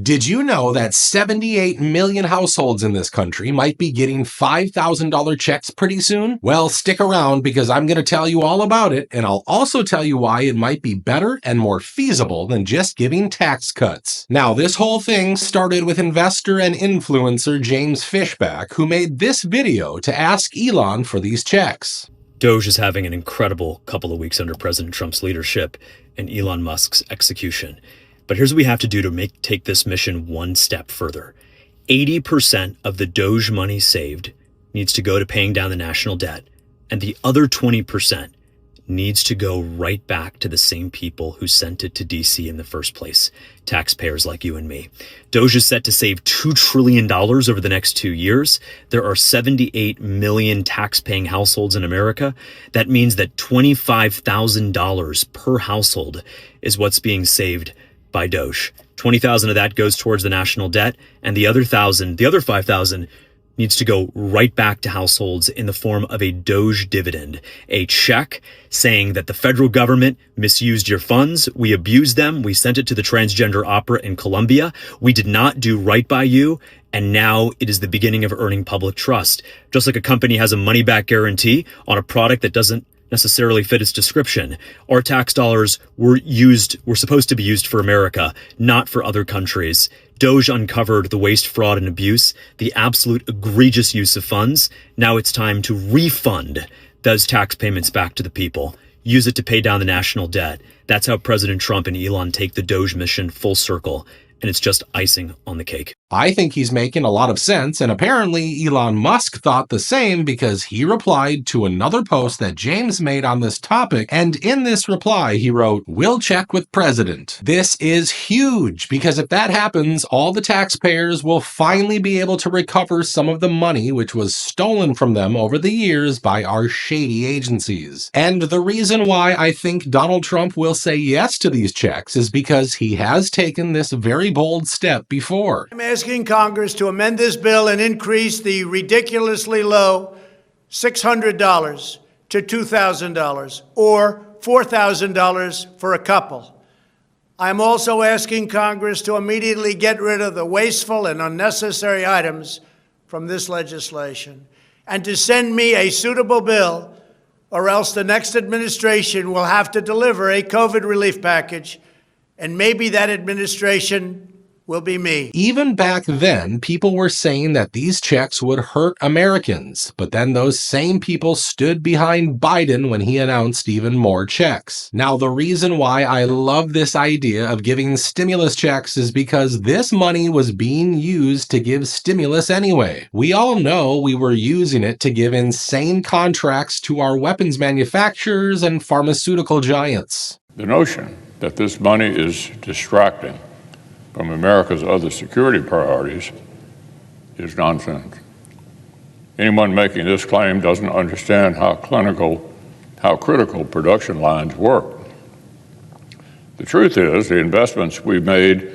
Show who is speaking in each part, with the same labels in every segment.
Speaker 1: Did you know that 78 million households in this country might be getting $5,000 checks pretty soon? Well, stick around because I'm going to tell you all about it, and I'll also tell you why it might be better and more feasible than just giving tax cuts. Now, this whole thing started with investor and influencer James Fishback, who made this video to ask Elon for these checks.
Speaker 2: DOGE is having an incredible couple of weeks under President Trump's leadership and Elon Musk's execution. But here's what we have to do to take this mission one step further. 80% of the DOGE money saved needs to go to paying down the national debt, and the other 20% needs to go right back to the same people who sent it to DC in the first place, taxpayers like you and me. DOGE is set to save $2 trillion over the next 2 years. There are 78 million tax-paying households in America. That means that $25,000 per household is what's being saved by DOGE. 20,000 of that goes towards the national debt, and the other 5,000 needs to go right back to households in the form of a DOGE dividend, a check saying that the federal government misused your funds, we abused them, we sent it to the transgender opera in Colombia, we did not do right by you, and now it is the beginning of earning public trust. Just like a company has a money-back guarantee on a product that doesn't necessarily fit its description. Our tax dollars were supposed to be used for America, not for other countries. DOGE uncovered the waste, fraud, and abuse, the absolute egregious use of funds. Now it's time to refund those tax payments back to the people. Use it to pay down the national debt. That's how President Trump and Elon take the DOGE mission full circle. And it's just icing on the cake.
Speaker 1: I think he's making a lot of sense, and apparently Elon Musk thought the same because he replied to another post that James made on this topic, and in this reply he wrote, "We'll check with President." This is huge because if that happens, all the taxpayers will finally be able to recover some of the money which was stolen from them over the years by our shady agencies. And the reason why I think Donald Trump will say yes to these checks is because he has taken this very bold step before.
Speaker 3: I'm asking Congress to amend this bill and increase the ridiculously low $600 to $2,000 or $4,000 for a couple. I'm also asking Congress to immediately get rid of the wasteful and unnecessary items from this legislation and to send me a suitable bill, or else the next administration will have to deliver a COVID relief package, and maybe that administration will be me.
Speaker 1: Even back then, people were saying that these checks would hurt Americans, but then those same people stood behind Biden when he announced even more checks. Now, the reason why I love this idea of giving stimulus checks is because this money was being used to give stimulus anyway. We all know we were using it to give insane contracts to our weapons manufacturers and pharmaceutical giants.
Speaker 4: The notion that this money is distracting from America's other security priorities is nonsense. Anyone making this claim doesn't understand how critical production lines work. The truth is, the investments we've made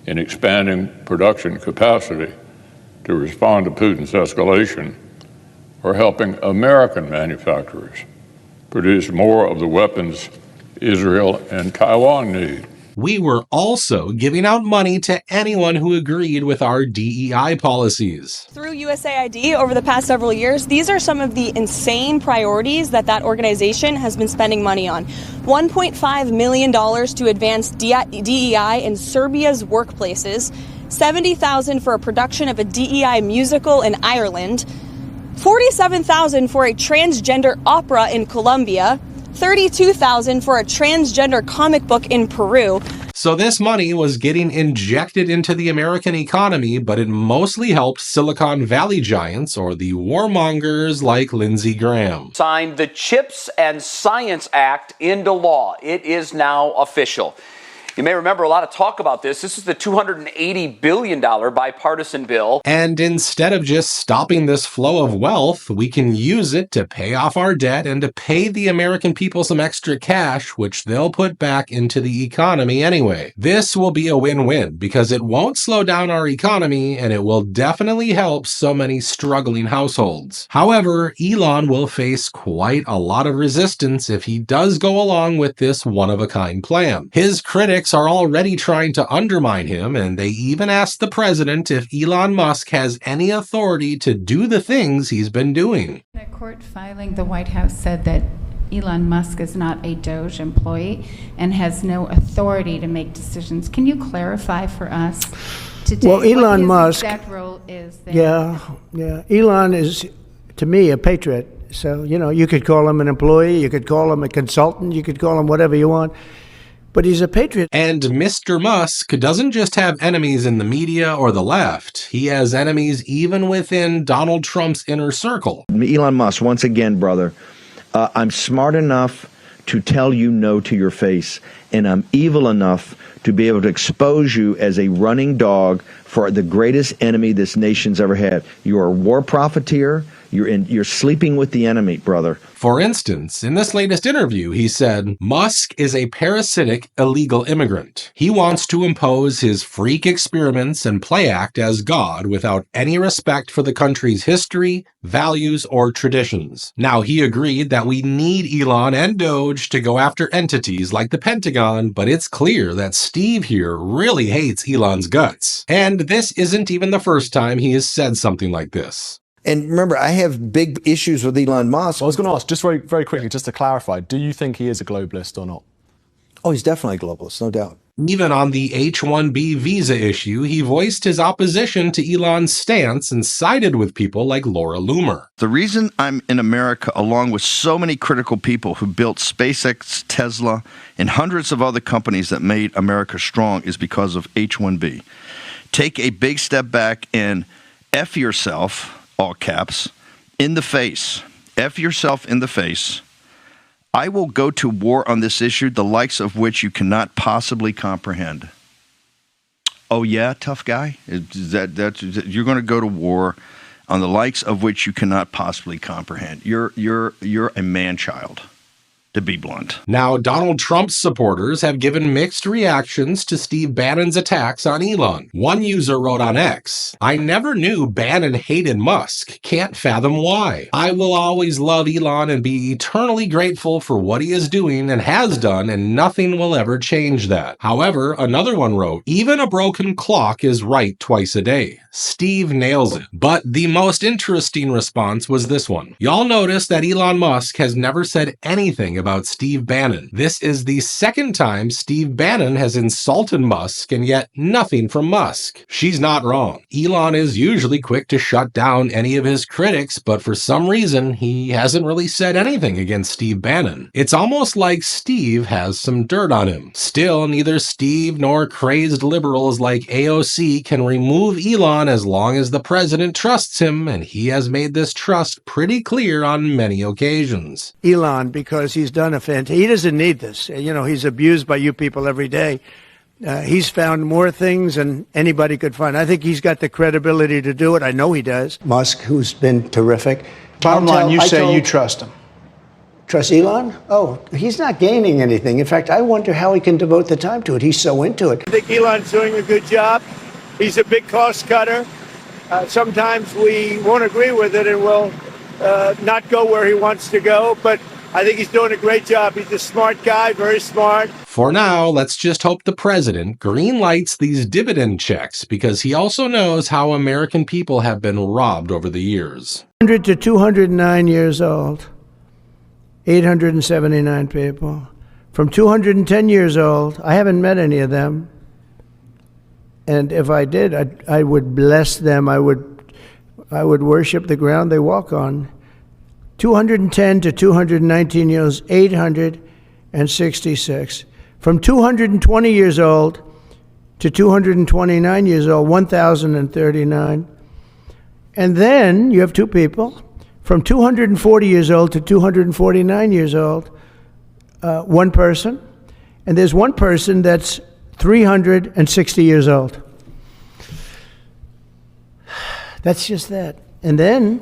Speaker 4: in expanding production capacity to respond to Putin's escalation are helping American manufacturers produce more of the weapons Israel and Taiwan need.
Speaker 1: We were also giving out money to anyone who agreed with our DEI policies.
Speaker 5: Through USAID over the past several years, these are some of the insane priorities that organization has been spending money on. $1.5 million to advance DEI in Serbia's workplaces, $70,000 for a production of a DEI musical in Ireland, $47,000 for a transgender opera in Colombia, $32,000 for a transgender comic book in Peru.
Speaker 1: So this money was getting injected into the American economy, but it mostly helped Silicon Valley giants or the warmongers like Lindsey Graham.
Speaker 6: Signed the CHIPS and Science Act into law. It is now official. You may remember a lot of talk about this. This is the $280 billion bipartisan bill.
Speaker 1: And instead of just stopping this flow of wealth, we can use it to pay off our debt and to pay the American people some extra cash, which they'll put back into the economy anyway. This will be a win-win because it won't slow down our economy and it will definitely help so many struggling households. However, Elon will face quite a lot of resistance if he does go along with this one-of-a-kind plan. His critics critics are already trying to undermine him, and they even asked the president if Elon Musk has any authority to do the things he's been doing.
Speaker 7: In a court filing, the White House said that Elon Musk is not a DOGE employee and has no authority to make decisions. Can you clarify for us today
Speaker 3: Well, Elon
Speaker 7: what
Speaker 3: Musk,
Speaker 7: his exact role is there?
Speaker 3: Yeah. Elon is, to me, a patriot. So, you could call him an employee, you could call him a consultant, you could call him whatever you want. But he's a patriot.
Speaker 1: And Mr. Musk doesn't just have enemies in the media or the left. He has enemies even within Donald Trump's inner circle.
Speaker 8: Elon Musk, once again, brother, I'm smart enough to tell you no to your face, and I'm evil enough to be able to expose you as a running dog for the greatest enemy this nation's ever had. You're a war profiteer. You're sleeping with the enemy, brother.
Speaker 1: For instance, in this latest interview, he said, Musk is a parasitic illegal immigrant. He wants to impose his freak experiments and play act as God without any respect for the country's history, values, or traditions. Now, he agreed that we need Elon and DOGE to go after entities like the Pentagon, but it's clear that Steve here really hates Elon's guts. And this isn't even the first time he has said something like this.
Speaker 9: And remember, I have big issues with Elon Musk.
Speaker 10: I was going to ask, just very, very quickly, just to clarify, do you think he is a globalist or not?
Speaker 9: Oh, he's definitely a globalist, no doubt.
Speaker 1: Even on the H-1B visa issue, he voiced his opposition to Elon's stance and sided with people like Laura Loomer.
Speaker 11: The reason I'm in America, along with so many critical people who built SpaceX, Tesla, and hundreds of other companies that made America strong, is because of H-1B. Take a big step back and F yourself, all caps, in the face. F yourself in the face. I will go to war on this issue, the likes of which you cannot possibly comprehend. Oh yeah, tough guy? You're going to go to war on the likes of which you cannot possibly comprehend. You're a man-child, to be blunt.
Speaker 1: Now, Donald Trump's supporters have given mixed reactions to Steve Bannon's attacks on Elon. One user wrote on X, I never knew Bannon hated Musk. Can't fathom why. I will always love Elon and be eternally grateful for what he is doing and has done, and nothing will ever change that. However, another one wrote, even a broken clock is right twice a day. Steve nails it. But the most interesting response was this one. Y'all notice that Elon Musk has never said anything about Steve Bannon. This is the second time Steve Bannon has insulted Musk, and yet nothing from Musk. She's not wrong. Elon is usually quick to shut down any of his critics, but for some reason, he hasn't really said anything against Steve Bannon. It's almost like Steve has some dirt on him. Still, neither Steve nor crazed liberals like AOC can remove Elon as long as the president trusts him, and he has made this trust pretty clear on many occasions.
Speaker 3: Elon, because he's done a he doesn't need this. He's abused by you people every day. He's found more things than anybody could find. I think he's got the credibility to do it. I know he does.
Speaker 12: Musk, who's been terrific.
Speaker 3: Bottom line, you say you trust him.
Speaker 12: Trust Elon? Oh, he's not gaining anything. In fact, I wonder how he can devote the time to it. He's so into it.
Speaker 3: I think Elon's doing a good job. He's a big cost cutter. Sometimes we won't agree with it and we'll not go where he wants to go, but I think he's doing a great job. He's a smart guy, very smart.
Speaker 1: For now, let's just hope the president green-lights these dividend checks, because he also knows how American people have been robbed over the years.
Speaker 3: 100 to 209 years old, 879 people. From 210 years old, I haven't met any of them. And if I did, I would bless them. I would worship the ground they walk on. 210 to 219 years, 866. From 220 years old to 229 years old, 1,039. And then you have two people. From 240 years old to 249 years old, one person. And there's one person that's 360 years old. That's just that. And then,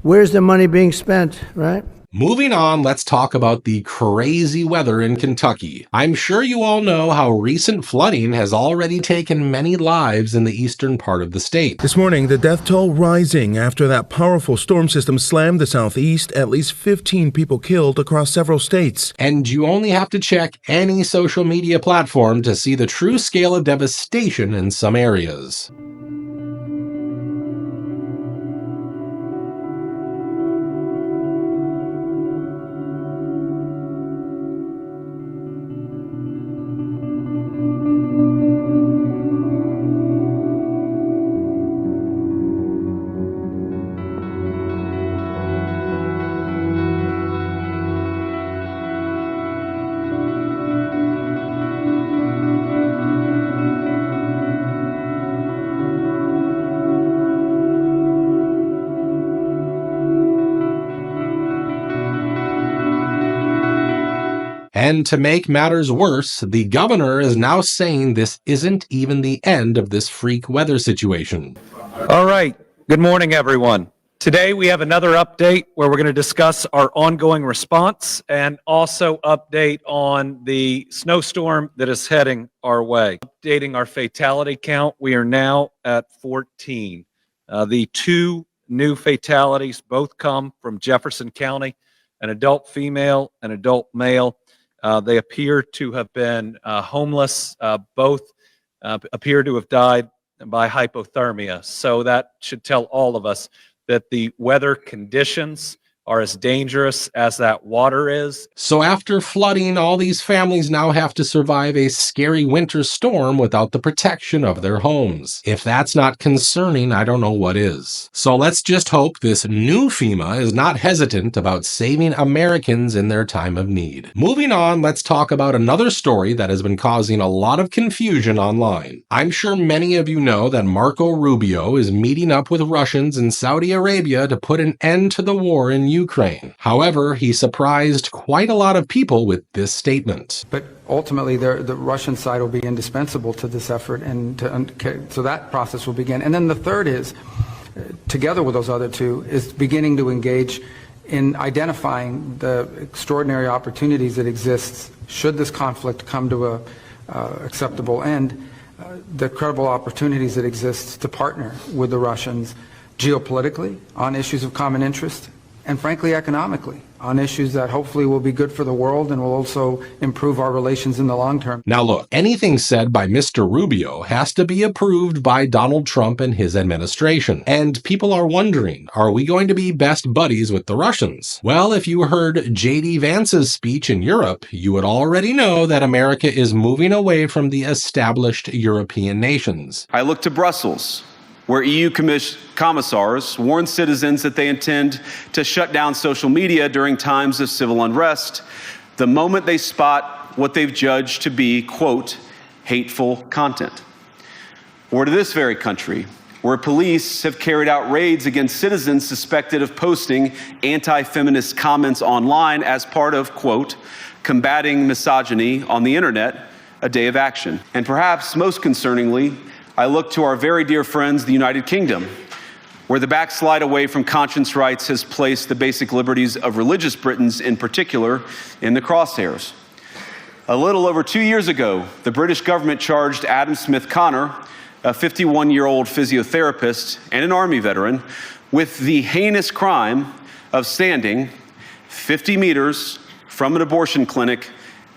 Speaker 3: where's the money being spent, right?
Speaker 1: Moving on, let's talk about the crazy weather in Kentucky. I'm sure you all know how recent flooding has already taken many lives in the eastern part of the state.
Speaker 13: This morning, the death toll rising after that powerful storm system slammed the southeast, at least 15 people killed across several states.
Speaker 1: And you only have to check any social media platform to see the true scale of devastation in some areas. And to make matters worse, the governor is now saying this isn't even the end of this freak weather situation.
Speaker 14: All right. Good morning, everyone. Today we have another update where we're going to discuss our ongoing response and also update on the snowstorm that is heading our way. Updating our fatality count, we are now at 14. The two new fatalities both come from Jefferson County, an adult female, an adult male. They appear to have been homeless. Both appear to have died by hypothermia. So that should tell all of us that the weather conditions are as dangerous as that water is.
Speaker 1: So after flooding, all these families now have to survive a scary winter storm without the protection of their homes. If that's not concerning, I don't know what is. So let's just hope this new FEMA is not hesitant about saving Americans in their time of need. Moving on, let's talk about another story that has been causing a lot of confusion online. I'm sure many of you know that Marco Rubio is meeting up with Russians in Saudi Arabia to put an end to the war in Ukraine. However, he surprised quite a lot of people with this statement.
Speaker 15: But ultimately, the Russian side will be indispensable to this effort, and so that process will begin. And then the third is, together with those other two, is beginning to engage in identifying the extraordinary opportunities that exist should this conflict come to a acceptable end, the credible opportunities that exist to partner with the Russians geopolitically on issues of common interest, and frankly economically on issues that hopefully will be good for the world and will also improve our relations in the long term.
Speaker 1: Now look, anything said by Mr. Rubio has to be approved by Donald Trump and his administration. And people are wondering, are we going to be best buddies with the Russians? Well, if you heard J.D. Vance's speech in Europe, you would already know that America is moving away from the established European nations.
Speaker 16: I look to Brussels, where EU commissars warn citizens that they intend to shut down social media during times of civil unrest the moment they spot what they've judged to be, quote, hateful content. Or to this very country, where police have carried out raids against citizens suspected of posting anti-feminist comments online as part of, quote, combating misogyny on the internet, a day of action. And perhaps most concerningly, I look to our very dear friends, the United Kingdom, where the backslide away from conscience rights has placed the basic liberties of religious Britons in particular in the crosshairs. A little over 2 years ago, the British government charged Adam Smith Connor, a 51-year-old physiotherapist and an Army veteran, with the heinous crime of standing 50 meters from an abortion clinic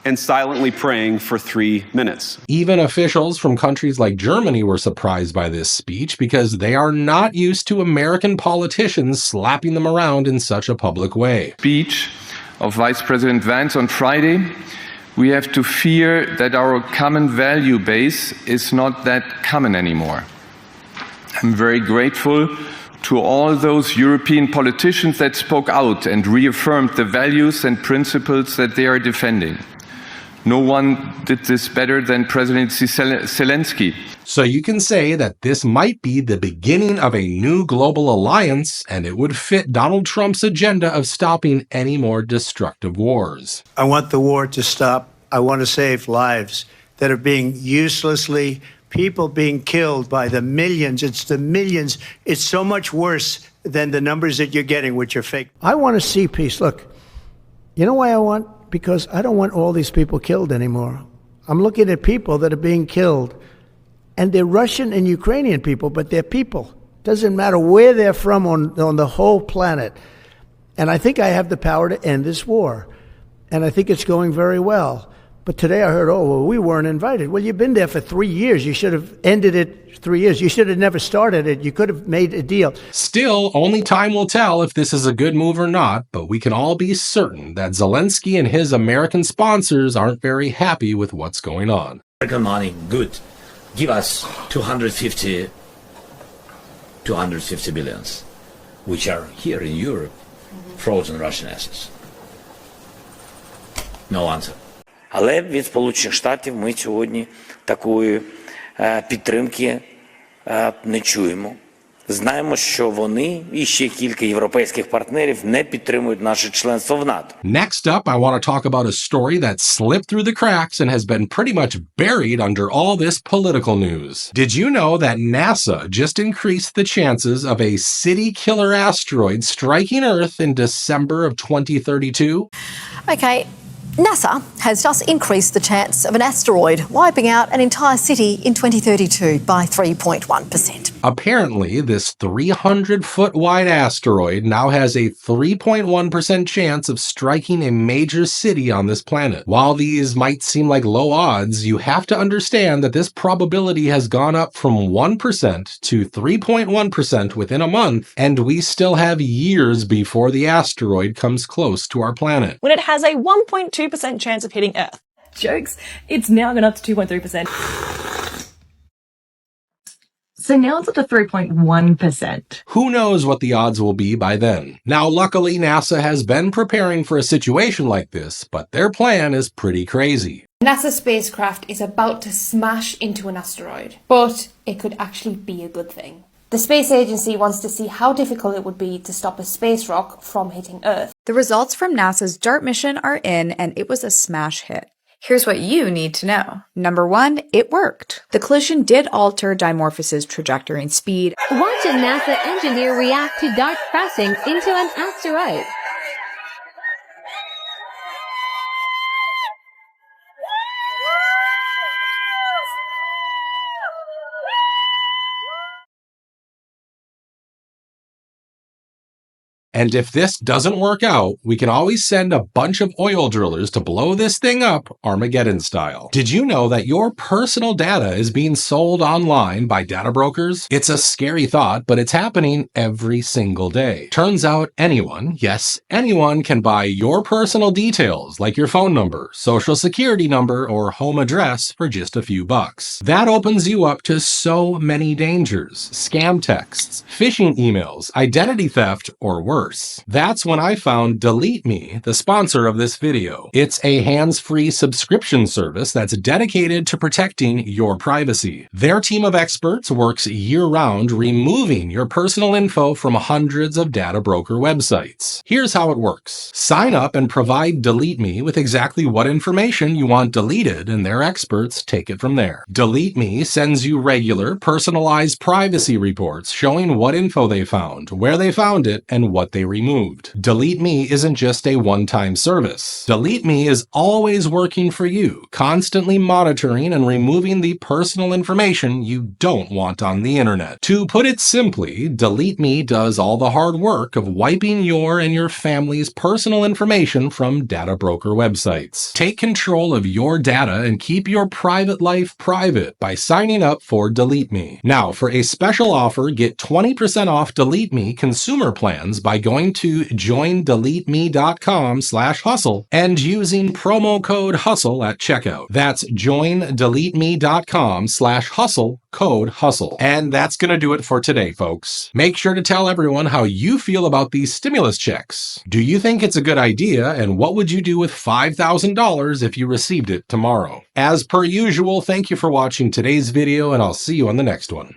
Speaker 16: and silently praying for 3 minutes.
Speaker 1: Even officials from countries like Germany were surprised by this speech because they are not used to American politicians slapping them around in such a public way.
Speaker 17: Speech of Vice President Vance on Friday, we have to fear that our common value base is not that common anymore. I'm very grateful to all those European politicians that spoke out and reaffirmed the values and principles that they are defending. No one did this better than President Zelensky.
Speaker 1: So you can say that this might be the beginning of a new global alliance, and it would fit Donald Trump's agenda of stopping any more destructive wars.
Speaker 3: I want the war to stop. I want to save lives that are being uselessly, people being killed by the millions. It's the millions. It's so much worse than the numbers that you're getting, which are fake. I want to see peace. Look,
Speaker 12: You know why I want? Because I don't want all these people killed anymore. I'm looking at people that are being killed, and they're Russian and Ukrainian people, but they're people. Doesn't matter where they're from on the whole planet. And I think I have the power to end this war. And I think it's going very well. But today I heard, oh, well, we weren't invited. Well, you've been there for 3 years. You should have ended it 3 years. You should have never started it. You could have made a deal.
Speaker 1: Still, only time will tell if this is a good move or not, but we can all be certain that Zelensky and his American sponsors aren't very happy with what's going on.
Speaker 18: American money, good. Give us 250 billions, which are here in Europe, frozen Russian assets. No answer.
Speaker 19: Але від Сполучених Штатів ми сьогодні такої підтримки не чуємо. Знаємо, що вони і ще кілька європейських партнерів не підтримують наше членство в НАТО.
Speaker 1: Next up, I want to talk about a story that slipped through the cracks and has been pretty much buried under all this political news. Did you know that NASA just increased the chances of a city-killer asteroid striking Earth in December of 2032?
Speaker 20: Okay. NASA has just increased the chance of an asteroid wiping out an entire city in 2032 by 3.1%.
Speaker 1: Apparently, this 300-foot wide asteroid now has a 3.1% chance of striking a major city on this planet. While these might seem like low odds, you have to understand that this probability has gone up from 1% to 3.1% within a month, and we still have years before the asteroid comes close to our planet.
Speaker 5: When it has a 1.2% chance of hitting Earth. Jokes, it's now gone up to 2.3%. So now it's up to 3.1%.
Speaker 1: Who knows what the odds will be by then? Now, luckily, NASA has been preparing for a situation like this, but their plan is pretty crazy.
Speaker 21: NASA spacecraft is about to smash into an asteroid, but it could actually be a good thing. The space agency wants to see how difficult it would be to stop a space rock from hitting Earth.
Speaker 22: The results from NASA's DART mission are in, and it was a smash hit. Here's what you need to know. Number 1, it worked. The collision did alter Dimorphos's trajectory and speed.
Speaker 23: Watch a NASA engineer react to DART crashing into an asteroid.
Speaker 1: And if this doesn't work out, we can always send a bunch of oil drillers to blow this thing up Armageddon style. Did you know that your personal data is being sold online by data brokers? It's a scary thought, but it's happening every single day. Turns out anyone, yes, anyone can buy your personal details like your phone number, social security number, or home address for just a few bucks. That opens you up to so many dangers: scam texts, phishing emails, identity theft, or worse. That's when I found Delete Me, the sponsor of this video. It's a hands-free subscription service that's dedicated to protecting your privacy. Their team of experts works year-round removing your personal info from hundreds of data broker websites. Here's how it works. Sign up and provide Delete Me with exactly what information you want deleted, and their experts take it from there. Delete Me sends you regular, personalized privacy reports showing what info they found, where they found it, and what they removed. Delete Me isn't just a one-time service. Delete Me is always working for you, constantly monitoring and removing the personal information you don't want on the internet. To put it simply, Delete Me does all the hard work of wiping your and your family's personal information from data broker websites. Take control of your data and keep your private life private by signing up for Delete Me. Now, for a special offer, get 20% off Delete Me consumer plans by going to joindeleteme.com/hustle and using promo code HUSTLE at checkout. That's joindeleteme.com/hustle, code HUSTLE. And that's going to do it for today, folks. Make sure to tell everyone how you feel about these stimulus checks. Do you think it's a good idea, and what would you do with $5,000 if you received it tomorrow? As per usual, thank you for watching today's video, and I'll see you on the next one.